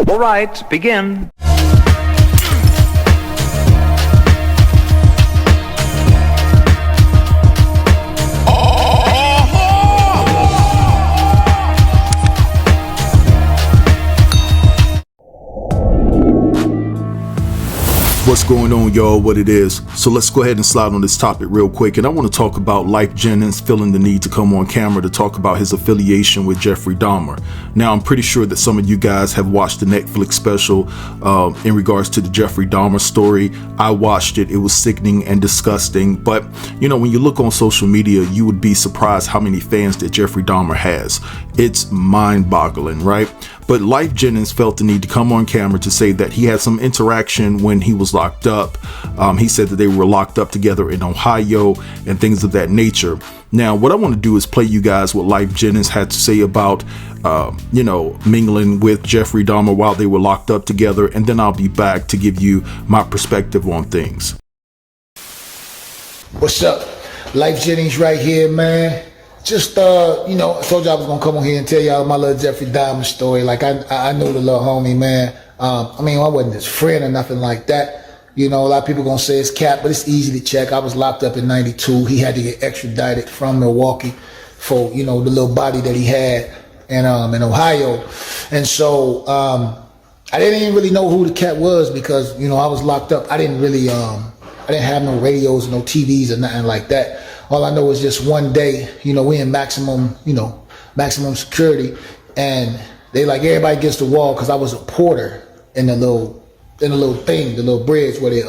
All right, begin. What's going on, y'all? What it is? So let's go ahead and slide on this topic real quick. And I want to talk about Lyfe Jennings feeling the need to come on camera to talk about his affiliation with Jeffrey Dahmer. Now, I'm pretty sure that some of you guys have watched the Netflix special in regards to the Jeffrey Dahmer story. I watched it. It was sickening and disgusting. But, you know, when you look on social media, you would be surprised how many fans that Jeffrey Dahmer has. It's mind-boggling, right? But Lyfe Jennings felt the need to come on camera to say that he had some interaction when he was locked up. He said that they were locked up together in Ohio and things of that nature. Now, what I want to do is play you guys what Lyfe Jennings had to say about, mingling with Jeffrey Dahmer while they were locked up together. And then I'll be back to give you my perspective on things. What's up? Lyfe Jennings right here, man. Just, I told you I was going to come on here and tell y'all my little Jeffrey Dahmer story. Like, I knew the little homie, man. I wasn't his friend or nothing like that. You know, a lot of people going to say it's cap, but it's easy to check. I was locked up in 92. He had to get extradited from Milwaukee for, the little body that he had in Ohio. And so, I didn't even really know who the cat was because, I was locked up. I didn't really, I didn't have no radios, no TVs or nothing like that. All I know was just one day, we in maximum security, and they like everybody against the wall because I was a porter in the little thing, the little bridge where they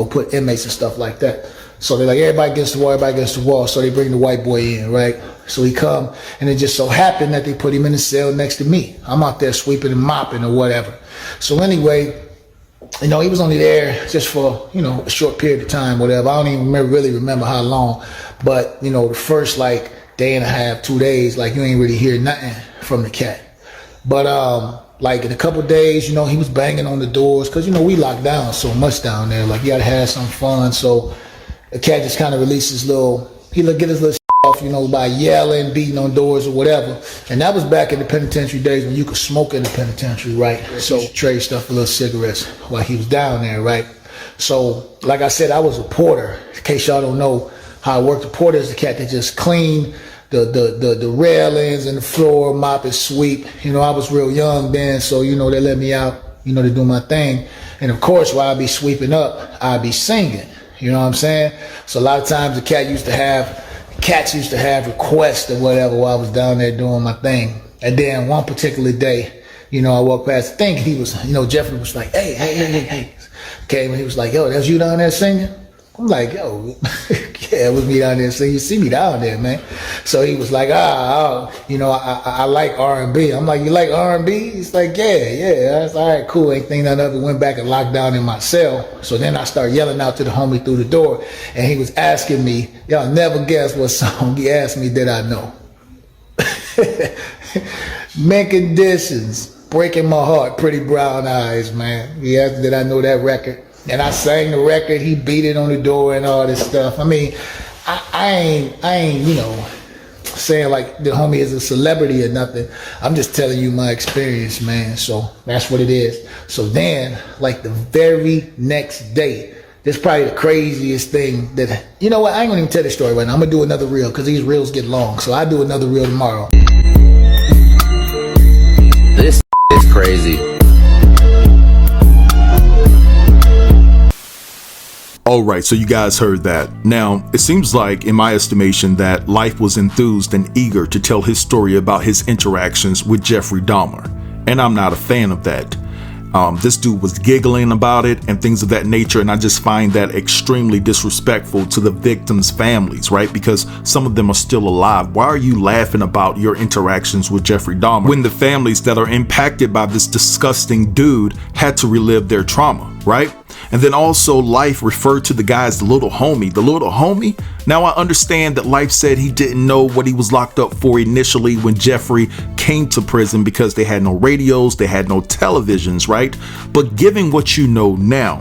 put inmates and stuff like that. So they're like everybody against the wall. So they bring the white boy in, right? So he come, and it just so happened that they put him in the cell next to me. I'm out there sweeping and mopping or whatever. So anyway, he was only there just for, a short period of time, whatever. I don't even really remember how long. But, the first, day and a half, 2 days, you ain't really hear nothing from the cat. But, in a couple of days, he was banging on the doors because, we locked down so much down there. You got to have some fun. So the cat just kind of released he get his little off, by yelling, beating on doors or whatever. And that was back in the penitentiary days when you could smoke in the penitentiary, right? So trade stuff for little cigarettes while he was down there, right? So, like I said, I was a porter. In case y'all don't know how I worked, the porter is the cat that just clean the railings and the floor, mop and sweep. I was real young then, so, they let me out, to do my thing. And of course, while I'd be sweeping up, I'd be singing. You know what I'm saying? So a lot of times the cats used to have requests or whatever while I was down there doing my thing. And then one particular day, I walked past the thing and he was, Jeffrey was like, hey. Came and he was like, yo, that's you down there singing? I'm like, yo, yeah, it was me down there singing. You see me down there, man. So he was like, I like R&B. I'm like, you like R&B? He's like, yeah. That's all right, cool. Ain't think none of it. Went back and locked down in my cell. So then I started yelling out to the homie through the door, and he was asking me, y'all never guess what song he asked me did I know. Men Conditions, Breaking My Heart, Pretty Brown Eyes, man. He asked did I know that record. And I sang the record, he beat it on the door and all this stuff. I mean, I ain't, saying like the homie is a celebrity or nothing. I'm just telling you my experience, man. So that's what it is. So then, the very next day, this is probably the craziest thing that, you know what, I ain't gonna even tell this story right now. I'm gonna do another reel because these reels get long. So I'll do another reel tomorrow. This is crazy. All right, so you guys heard that. Now, it seems like, in my estimation, that Lyfe was enthused and eager to tell his story about his interactions with Jeffrey Dahmer. And I'm not a fan of that. This dude was giggling about it and things of that nature, and I just find that extremely disrespectful to the victims' families, right? Because some of them are still alive. Why are you laughing about your interactions with Jeffrey Dahmer when the families that are impacted by this disgusting dude had to relive their trauma, right? And then also Lyfe referred to the guy as the little homie. The little homie? Now I understand that Lyfe said he didn't know what he was locked up for initially when Jeffrey came to prison because they had no radios, they had no televisions, right? But given what you know now,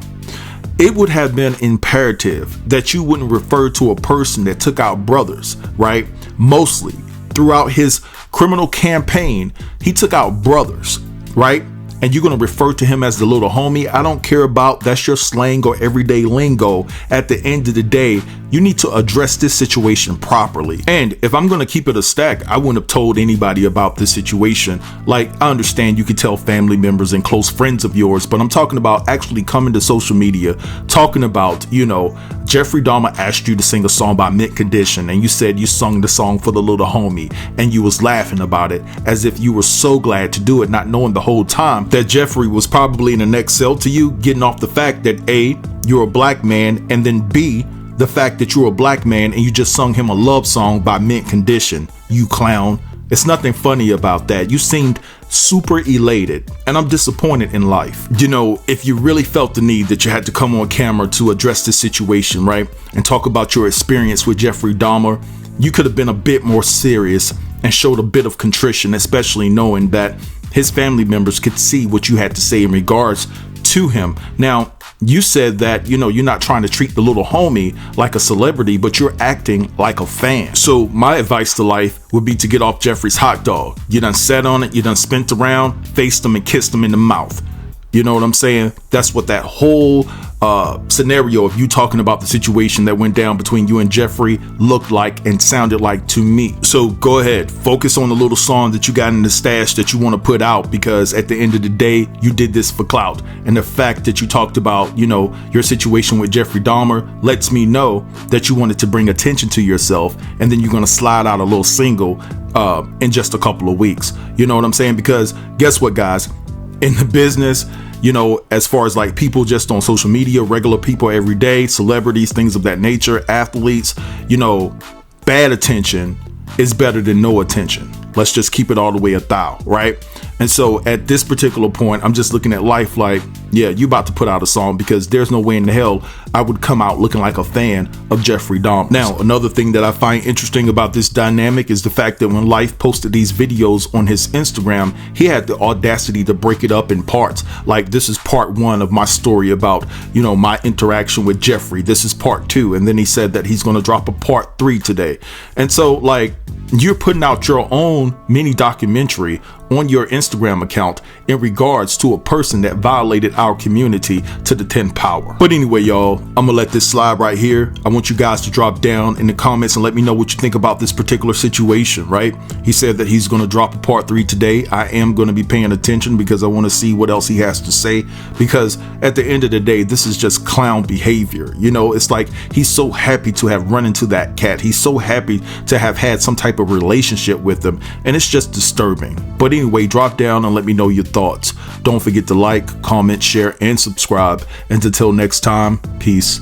it would have been imperative that you wouldn't refer to a person that took out brothers, right? Mostly throughout his criminal campaign, he took out brothers, right? and you're going to refer to him as the little homie. I don't care about that's your slang or everyday lingo. At the end of the day, you need to address this situation properly. And if I'm going to keep it a stack, I wouldn't have told anybody about this situation. Like, I understand you could tell family members and close friends of yours, but I'm talking about actually coming to social media, talking about, Jeffrey Dahmer asked you to sing a song by Mint Condition, and you said you sung the song for the little homie, and you was laughing about it as if you were so glad to do it, not knowing the whole time that Jeffrey was probably in the next cell to you, getting off the fact that A, you're a black man, and then B, the fact that you're a black man and you just sung him a love song by Mint Condition. You clown. It's nothing funny about that. You seemed super elated, and I'm disappointed in life. If you really felt the need that you had to come on camera to address this situation, right, and talk about your experience with Jeffrey Dahmer, you could have been a bit more serious and showed a bit of contrition, especially knowing that his family members could see what you had to say in regards to him. Now, you said that, you're not trying to treat the little homie like a celebrity, but you're acting like a fan. So my advice to Lyfe would be to get off Jeffrey's hot dog. You done sat on it, you done spent around, faced him and kissed him in the mouth. You know what I'm saying? That's what that whole scenario of you talking about the situation that went down between you and Jeffrey looked like and sounded like to me. So go ahead, focus on the little song that you got in the stash that you want to put out, because at the end of the day, you did this for clout. And the fact that you talked about, your situation with Jeffrey Dahmer lets me know that you wanted to bring attention to yourself, and then you're going to slide out a little single in just a couple of weeks. You know what I'm saying? Because guess what, guys? In the business, as far as like people just on social media, regular people every day, celebrities, things of that nature, athletes, bad attention is better than no attention. Let's just keep it all the way 1,000, right? And so at this particular point, I'm just looking at Lyfe like, yeah, you about to put out a song, because there's no way in the hell I would come out looking like a fan of Jeffrey Dahmer. Now, another thing that I find interesting about this dynamic is the fact that when Lyfe posted these videos on his Instagram, he had the audacity to break it up in parts. Like, this is part 1 of my story about, my interaction with Jeffrey. This is part 2. And then he said that he's going to drop a part 3 today. And so, like, you're putting out your own mini documentary on your Instagram account in regards to a person that violated our community to the 10th power. But anyway, y'all, I'm gonna let this slide right here. I want you guys to drop down in the comments and let me know what you think about this particular situation, right? He said that he's gonna drop a part 3 today. I am gonna be paying attention because I want to see what else he has to say, because at the end of the day, this is just clown behavior. It's like he's so happy to have run into that cat. He's so happy to have had some type of relationship with them, and it's just disturbing. But anyway, drop down and let me know your thoughts. Don't forget to like, comment, share, and subscribe. And until next time, peace.